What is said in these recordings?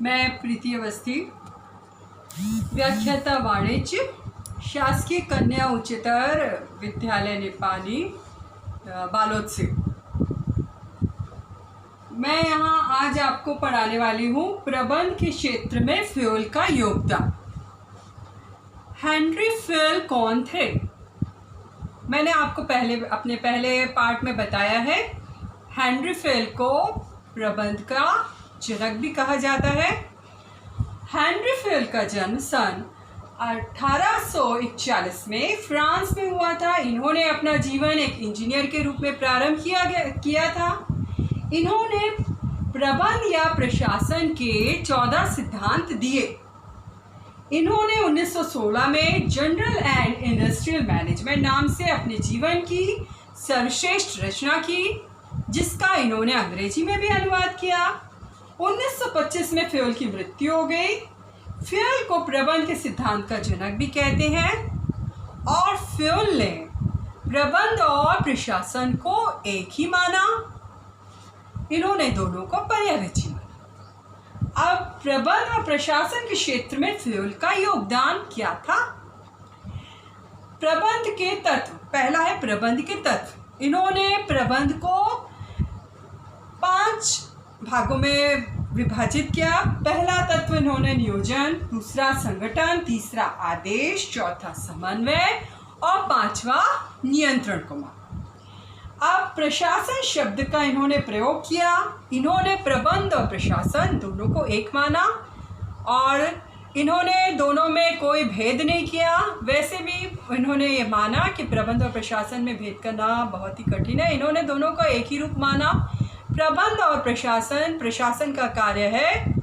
मैं प्रीति अवस्थी, व्याख्याता वाणिज्य, शासकीय कन्या उच्चतर विद्यालय नेपाली बालोद से। मैं यहाँ आज आपको पढ़ाने वाली हूँ प्रबंध के क्षेत्र में फ्यूल का योगदान। हेनरी फ्यूल कौन थे? मैंने आपको अपने पहले पार्ट में बताया है। हेनरी फ्यूल को प्रबंध का जनक भी कहा जाता है। हेनरी फ्यूल का जन्म सन 1841 में फ्रांस में हुआ था। इन्होंने अपना जीवन एक इंजीनियर के रूप में प्रारंभ किया था। इन्होंने प्रबंध या प्रशासन के 14 सिद्धांत दिए। इन्होंने 1916 में जनरल एंड इंडस्ट्रियल मैनेजमेंट नाम से अपने जीवन की सर्वश्रेष्ठ रचना की, जिसका इन्होंने अंग्रेजी में भी अनुवाद किया। 1925 में फ्यूल की मृत्यु हो गई। फ्यूल को प्रबंध के सिद्धांत का जनक भी कहते हैं और फ्यूल ने प्रबंध और प्रशासन को एक ही माना। इन्होंने दोनों को पर्यायवाची माना। अब प्रबंध और प्रशासन के क्षेत्र में फ्यूल का योगदान क्या था? प्रबंध के तत्व, पहला है प्रबंध के तत्व। इन्होंने प्रबंध को 5 भागों में विभाजित किया। पहला तत्व इन्होंने नियोजन, दूसरा संगठन, तीसरा आदेश, चौथा समन्वय और 5वां नियंत्रण को माना। अब प्रशासन शब्द का इन्होंने प्रयोग किया। इन्होंने प्रबंध और प्रशासन दोनों को एक माना और इन्होंने दोनों में कोई भेद नहीं किया। वैसे भी इन्होंने ये माना कि प्रबंध और प्रशासन में भेद करना बहुत ही कठिन है। इन्होंने दोनों को एक ही रूप माना। प्रबंध और प्रशासन का कार्य है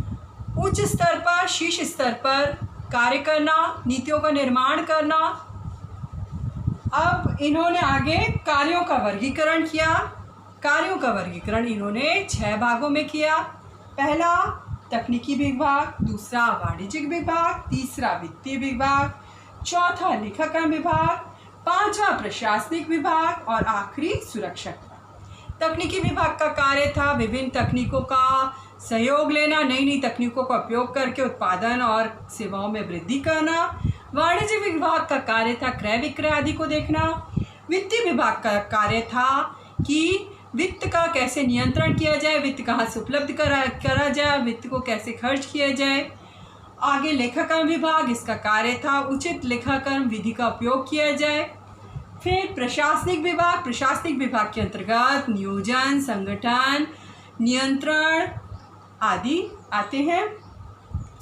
उच्च स्तर पर, शीर्ष स्तर पर कार्य करना, नीतियों का निर्माण करना। अब इन्होंने आगे कार्यों का वर्गीकरण किया। कार्यों का वर्गीकरण इन्होंने 6 भागों में किया। पहला तकनीकी विभाग, दूसरा वाणिज्यिक विभाग, तीसरा वित्तीय विभाग, चौथा लेखाकरण विभाग, 5वां प्रशासनिक विभाग और आखिरी सुरक्षा विभाग। तकनीकी विभाग का कार्य था विभिन्न तकनीकों का सहयोग लेना, नई नई तकनीकों का उपयोग करके उत्पादन और सेवाओं में वृद्धि करना। वाणिज्य विभाग का कार्य था क्रय विक्रय आदि को देखना। वित्तीय विभाग का कार्य था कि वित्त का कैसे नियंत्रण किया जाए, वित्त कहाँ से उपलब्ध करा जाए, वित्त को कैसे खर्च किया जाए। आगे लेखाकरण विभाग, इसका कार्य था उचित लेखाकरण विधि का उपयोग किया जाए। फिर प्रशासनिक विभाग के अंतर्गत नियोजन, संगठन, नियंत्रण आदि आते हैं।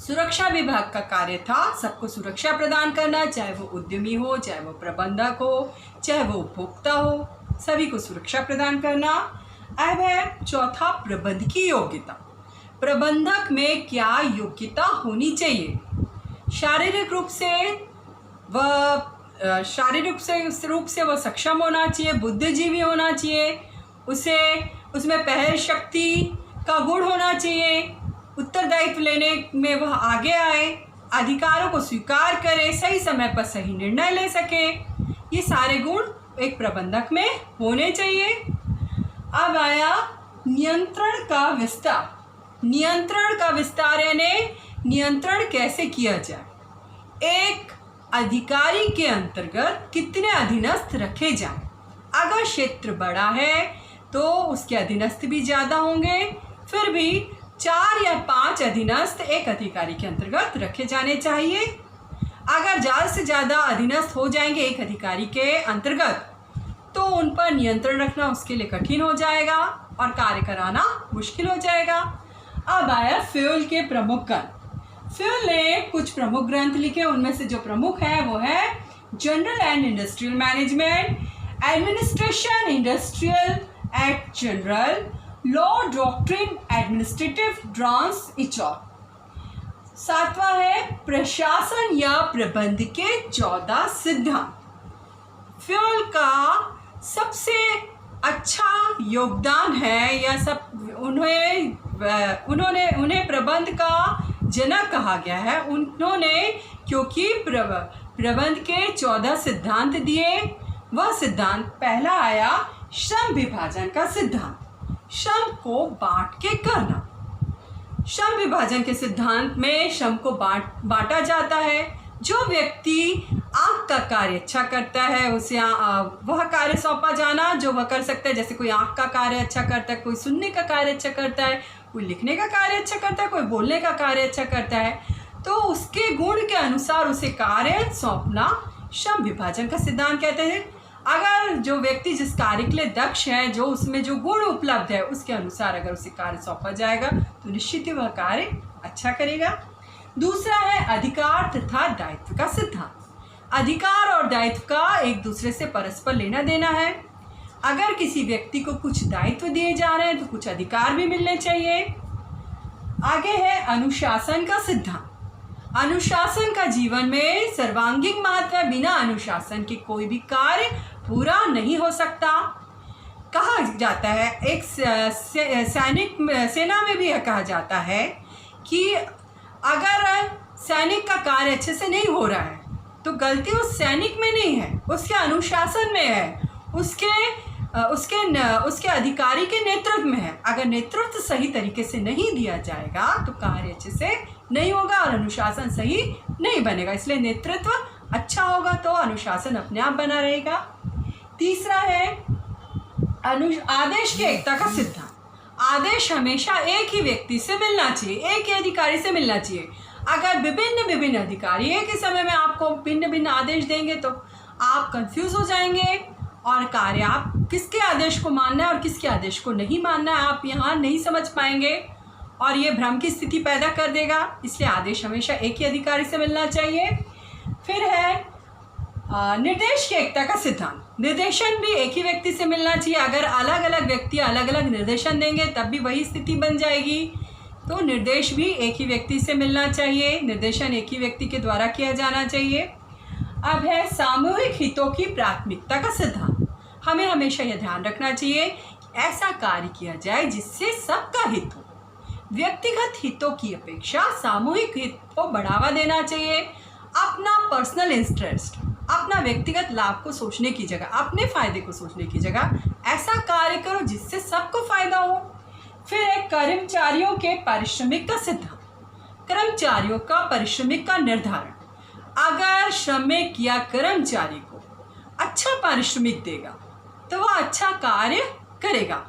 सुरक्षा विभाग का कार्य था सबको सुरक्षा प्रदान करना, चाहे वो उद्यमी हो, चाहे वो प्रबंधक हो, चाहे वो उपभोक्ता हो, सभी को सुरक्षा प्रदान करना। अब है चौथा प्रबंध की योग्यता। प्रबंधक में क्या योग्यता होनी चाहिए? शारीरिक रूप से वह सक्षम होना चाहिए, बुद्धिजीवी होना चाहिए, उसमें पहल शक्ति का गुण होना चाहिए, उत्तरदायित्व लेने में वह आगे आए, अधिकारों को स्वीकार करे, सही समय पर सही निर्णय ले सके। ये सारे गुण एक प्रबंधक में होने चाहिए। अब आया नियंत्रण का विस्तार। नियंत्रण का विस्तार यानी नियंत्रण कैसे किया जाए। एक अधिकारी के अंतर्गत कितने अधीनस्थ रखे जाएं। अगर क्षेत्र बड़ा है तो उसके अधीनस्थ भी ज़्यादा होंगे, फिर भी 4 या 5 अधीनस्थ एक अधिकारी के अंतर्गत रखे जाने चाहिए। अगर ज़्यादा से ज़्यादा अधीनस्थ हो जाएंगे एक अधिकारी के अंतर्गत तो उन पर नियंत्रण रखना उसके लिए कठिन हो जाएगा और कार्य कराना मुश्किल हो जाएगा। अब आया फ्यूल के प्रमुख ग्रंथ। फ्यूल ने कुछ प्रमुख ग्रंथ लिखे। उनमें से जो प्रमुख है वो है general and industrial management, administration industrial at general, law doctrine administrative ड्रांस इचॉर। 7वां है प्रशासन या प्रबंध के 14 सिद्धांत। फ्यूल का सबसे अच्छा योगदान है या उन्हें प्रबंध का जनक कहा गया है। उन्होंने क्योंकि प्रबंध के 14 सिद्धांत दिए। वह सिद्धांत पहला आया श्रम विभाजन का सिद्धांत। श्रम को बांट के करना। श्रम विभाजन के सिद्धांत में श्रम को बांटा जाता है। जो व्यक्ति आँख का कार्य अच्छा करता है उसे वह कार्य सौंपा जाना जो वह कर सकता है। जैसे कोई आँख का कार्य अच्छा करता है, कोई सुनने का कार्य अच्छा करता है, कोई लिखने का कार्य अच्छा करता है, कोई बोलने का कार्य अच्छा करता है, तो उसके गुण के अनुसार उसे कार्य सौंपना श्रम विभाजन का सिद्धांत कहते हैं। अगर जो व्यक्ति जिस कार्य के लिए दक्ष है, जो उसमें जो गुण उपलब्ध है, उसके अनुसार अगर उसे कार्य सौंपा जाएगा तो निश्चित ही वह कार्य अच्छा करेगा। दूसरा है अधिकार तथा दायित्व का सिद्धांत। अधिकार और दायित्व का एक दूसरे से परस्पर लेना देना है। अगर किसी व्यक्ति को कुछ दायित्व दिए जा रहे हैं तो कुछ अधिकार भी मिलने चाहिए। आगे है अनुशासन का सिद्धांत। अनुशासन का जीवन में सर्वांगीण महत्व है। बिना अनुशासन के कोई भी कार्य पूरा नहीं हो सकता। कहा जाता है, एक सैनिक सेना में भी यह कहा जाता है कि अगर सैनिक का कार्य अच्छे से नहीं हो रहा है तो गलती उस सैनिक में नहीं है, उसके अनुशासन में है, उसके अधिकारी के नेतृत्व में है। अगर नेतृत्व सही तरीके से नहीं दिया जाएगा तो कार्य अच्छे से नहीं होगा और अनुशासन सही नहीं बनेगा। इसलिए नेतृत्व अच्छा होगा तो अनुशासन अपने आप बना रहेगा। तीसरा है आदेश की एकता का सिद्धांत। आदेश हमेशा एक ही व्यक्ति से मिलना चाहिए, एक ही अधिकारी से मिलना चाहिए। अगर विभिन्न अधिकारी एक ही समय में आपको भिन्न भिन्न आदेश देंगे तो आप कंफ्यूज हो जाएंगे और कार्य आप किसके आदेश को मानना है और किसके आदेश को नहीं मानना है आप यहाँ नहीं समझ पाएंगे और ये भ्रम की स्थिति पैदा कर देगा। इसलिए आदेश हमेशा एक ही अधिकारी से मिलना चाहिए। फिर है निर्देश की एकता का सिद्धांत। निर्देशन भी एक ही व्यक्ति से मिलना चाहिए। अगर अलग अलग व्यक्ति अलग अलग निर्देशन देंगे तब भी वही स्थिति बन जाएगी। तो निर्देश भी एक ही व्यक्ति से मिलना चाहिए, निर्देशन एक ही व्यक्ति के द्वारा किया जाना चाहिए। अब है सामूहिक हितों की प्राथमिकता का सिद्धांत। हमें हमेशा यह ध्यान रखना चाहिए कि ऐसा कार्य किया जाए जिससे सबका हित हो। व्यक्तिगत हितों की अपेक्षा सामूहिक हित को बढ़ावा देना चाहिए। अपना पर्सनल इंटरेस्ट, अपना व्यक्तिगत लाभ को सोचने की जगह, अपने फायदे को सोचने की जगह ऐसा कार्य करो जिससे सबको फायदा हो। फिर है कर्मचारियों के पारिश्रमिक का सिद्धांत। कर्मचारियों का पारिश्रमिक का निर्धारण। अगर श्रमिक या कर्मचारी को अच्छा पारिश्रमिक देगा तो वह अच्छा कार्य करेगा।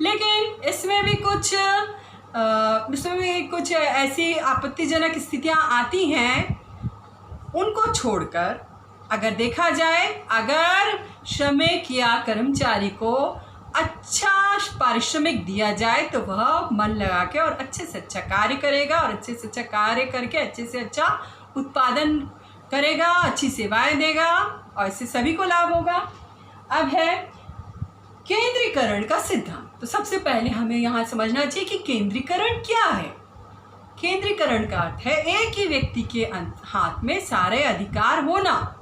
लेकिन इसमें भी कुछ ऐसी आपत्तिजनक स्थितियां आती हैं। उनको छोड़कर अगर देखा जाए, अगर श्रमिक या कर्मचारी को अच्छा पारिश्रमिक दिया जाए तो वह मन लगा के और अच्छे से अच्छा कार्य करेगा और अच्छे से अच्छा कार्य करके अच्छे से अच्छा उत्पादन करेगा, अच्छी सेवाएं देगा और इससे सभी को लाभ होगा। अब है केंद्रीकरण का सिद्धांत। तो सबसे पहले हमें यहाँ समझना चाहिए कि केंद्रीकरण क्या है। केंद्रीकरण का अर्थ है एक ही व्यक्ति के हाथ में सारे अधिकार होना।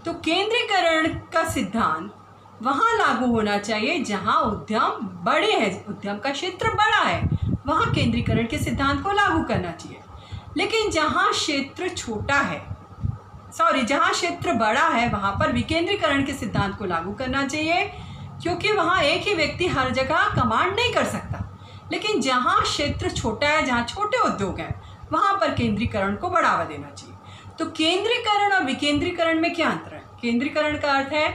तो केंद्रीकरण का सिद्धांत वहाँ लागू होना चाहिए जहाँ उद्यम बड़े हैं, उद्यम का क्षेत्र बड़ा है, वहाँ केंद्रीकरण के सिद्धांत को लागू करना चाहिए। लेकिन जहाँ क्षेत्र बड़ा है वहाँ पर विकेंद्रीकरण के सिद्धांत को लागू करना चाहिए, क्योंकि वहाँ एक ही व्यक्ति हर जगह कमांड नहीं कर सकता। लेकिन जहाँ क्षेत्र छोटा है, जहाँ छोटे उद्योग हैं, वहाँ पर केंद्रीकरण को बढ़ावा देना चाहिए। तो केंद्रीकरण और विकेंद्रीकरण में क्या अंतर है? केंद्रीकरण का अर्थ है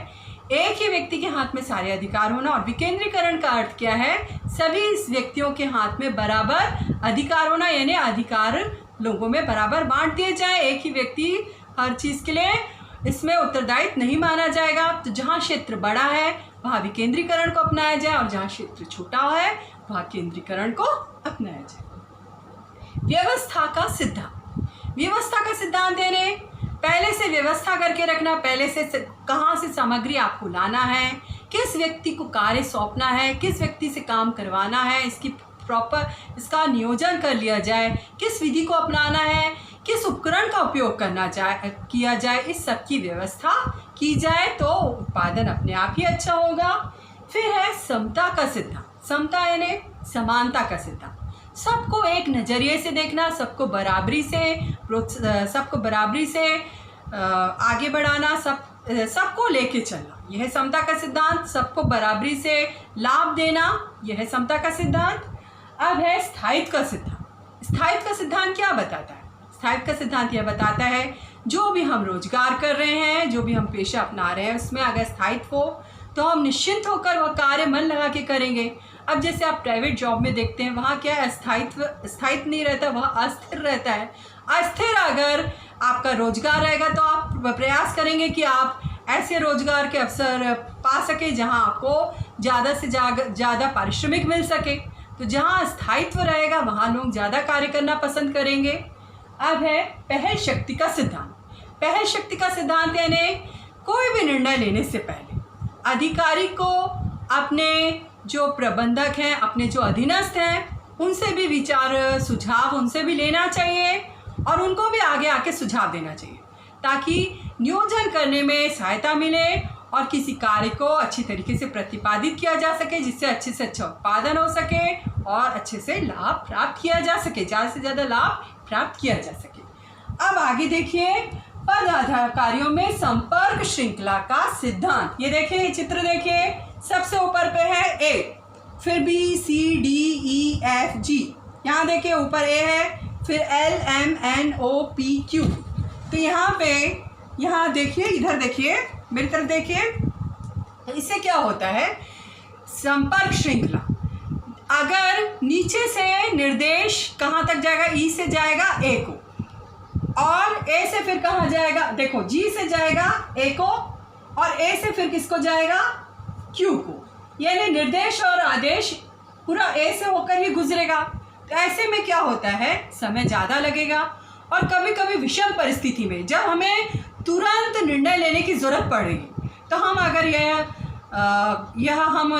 एक ही व्यक्ति के हाथ में सारे अधिकार होना और विकेंद्रीकरण का अर्थ क्या है? सभी व्यक्तियों के हाथ में बराबर अधिकार होना, यानी अधिकार लोगों में बराबर बांट दिए जाए। एक ही व्यक्ति हर चीज़ के लिए इसमें उत्तरदायित्व नहीं माना जाएगा। तो जहाँ क्षेत्र बड़ा है वहाँ विकेंद्रीकरण को अपनाया जाए और जहाँ क्षेत्र छोटा है वहाँ केंद्रीकरण को अपनाया जाए। व्यवस्था का सिद्धांत यानी पहले से व्यवस्था करके रखना, पहले से कहाँ से सामग्री आपको लाना है, किस व्यक्ति को कार्य सौंपना है, किस व्यक्ति से काम करवाना है, इसका नियोजन कर लिया जाए, किस विधि को अपनाना है, किस उपकरण का उपयोग किया जाए, इस सब की व्यवस्था की जाए तो उत्पादन अपने आप ही अच्छा होगा। फिर है समता का सिद्धांत। समता यानी समानता का सिद्धांत। सबको एक नज़रिए से देखना, सबको बराबरी से आगे बढ़ाना, सबको लेके चलना, यह है समता का सिद्धांत। सबको बराबरी से लाभ देना, यह है समता का सिद्धांत। अब है स्थायित्व का सिद्धांत। स्थायित्व का सिद्धांत क्या बताता है? स्थायित्व का सिद्धांत यह बताता है जो भी हम रोजगार कर रहे हैं, जो भी हम पेशा अपना रहे हैं, उसमें अगर स्थायित्व हो तो हम निश्चिंत होकर वह कार्य मन लगा के करेंगे। अब जैसे आप प्राइवेट जॉब में देखते हैं, वहाँ क्या है, स्थायित्व नहीं रहता, वह अस्थिर रहता है। अस्थिर अगर आपका रोजगार रहेगा तो आप प्रयास करेंगे कि आप ऐसे रोजगार के अवसर पा सके जहाँ आपको ज़्यादा से ज़्यादा पारिश्रमिक मिल सके। तो जहाँ स्थायित्व रहेगा वहाँ लोग ज़्यादा कार्य करना पसंद करेंगे। अब है पहल शक्ति का सिद्धांत। पहल शक्ति का सिद्धांत यानी कोई भी निर्णय लेने से पहले अधिकारी को अपने जो प्रबंधक हैं, अपने जो अधीनस्थ हैं, उनसे भी विचार सुझाव उनसे भी लेना चाहिए और उनको भी आगे आके सुझाव देना चाहिए ताकि नियोजन करने में सहायता मिले और किसी कार्य को अच्छी तरीके से प्रतिपादित किया जा सके, जिससे अच्छे से अच्छा उत्पादन हो सके और अच्छे से लाभ प्राप्त किया जा सके, ज़्यादा से ज़्यादा लाभ प्राप्त किया जा सके। अब आगे देखिए पद अधिकारियों में संपर्क श्रृंखला का सिद्धांत। ये देखिए, ये चित्र देखिए, सबसे ऊपर पे है ए, फिर B C D E F G, यहाँ देखिए ऊपर ए है, फिर L M N O P Q. तो यहाँ पे, यहाँ देखिए, इधर देखिए, मेरी तरफ देखिए, इससे क्या होता है, संपर्क श्रृंखला। अगर नीचे से निर्देश कहाँ तक जाएगा, ई से जाएगा ए को, और ए से फिर कहाँ जाएगा, देखो जी से जाएगा ए को, और ए से फिर किसको जाएगा, क्यू को। यानी निर्देश और आदेश पूरा ए से होकर ही गुजरेगा। तो ऐसे में क्या होता है, समय ज़्यादा लगेगा और कभी कभी विषम परिस्थिति में जब हमें तुरंत निर्णय लेने की ज़रूरत पड़ेगी तो हम अगर हम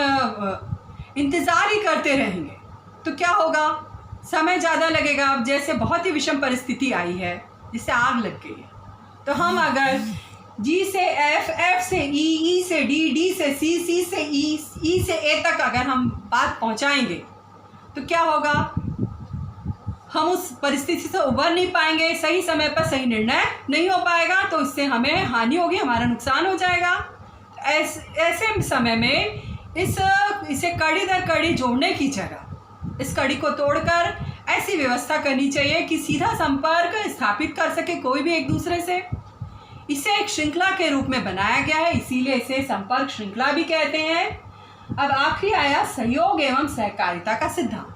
इंतज़ार ही करते रहेंगे तो क्या होगा, समय ज़्यादा लगेगा। अब जैसे बहुत ही विषम परिस्थिति आई है, जिससे आग लग गई है, तो हम अगर जी से एफ, एफ से ई, ई से डी, डी से सी, सी से ई, ई से ए तक अगर हम बात पहुंचाएंगे तो क्या होगा, हम उस परिस्थिति से उबर नहीं पाएंगे, सही समय पर सही निर्णय नहीं हो पाएगा, तो इससे हमें हानि होगी, हमारा नुकसान हो जाएगा। ऐसे समय में इसे कड़ी दर कड़ी जोड़ने की जगह इस कड़ी को तोड़कर ऐसी व्यवस्था करनी चाहिए कि सीधा संपर्क स्थापित कर सके कोई भी एक दूसरे से। इसे एक श्रृंखला के रूप में बनाया गया है, इसीलिए इसे संपर्क श्रृंखला भी कहते हैं। अब आखिरी आया सहयोग एवं सहकारिता का सिद्धांत।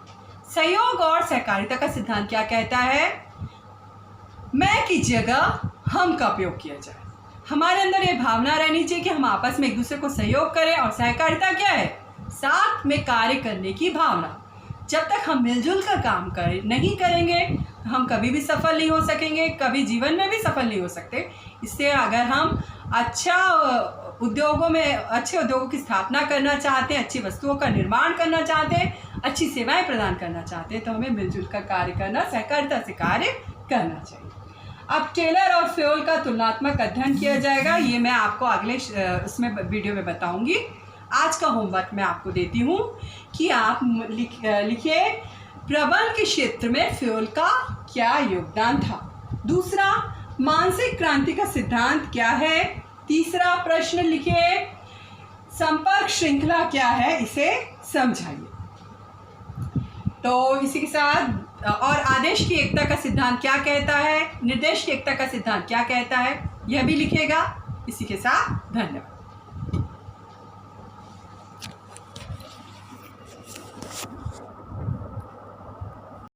सहयोग और सहकारिता का सिद्धांत क्या कहता है, मैं की जगह हम का उपयोग किया जाए। हमारे अंदर ये भावना रहनी चाहिए कि हम आपस में एक दूसरे को सहयोग करें। और सहकारिता क्या है, साथ में कार्य करने की भावना। जब तक हम मिलजुल कर काम नहीं करेंगे हम कभी भी सफल नहीं हो सकेंगे, कभी जीवन में भी सफल नहीं हो सकते। इससे अगर हम अच्छे उद्योगों की स्थापना करना चाहते हैं, अच्छी वस्तुओं का निर्माण करना चाहते हैं, अच्छी सेवाएं प्रदान करना चाहते हैं, तो हमें मिलजुल कर कार्य करना, सहकारिता से कार्य करना चाहिए। अब टेलर और फ्योल का तुलनात्मक अध्ययन किया जाएगा, ये मैं आपको अगले उसमें वीडियो में बताऊंगी। आज का होमवर्क मैं आपको देती हूँ कि आप लिखिए प्रबंध के क्षेत्र में फ्योल का क्या योगदान था। दूसरा, मानसिक क्रांति का सिद्धांत क्या है। तीसरा प्रश्न लिखिए संपर्क श्रृंखला क्या है, इसे समझाइए। तो इसी के साथ, और आदेश की एकता का सिद्धांत क्या कहता है, निर्देश की एकता का सिद्धांत क्या कहता है, यह भी लिखिएगा। इसी के साथ धन्यवाद।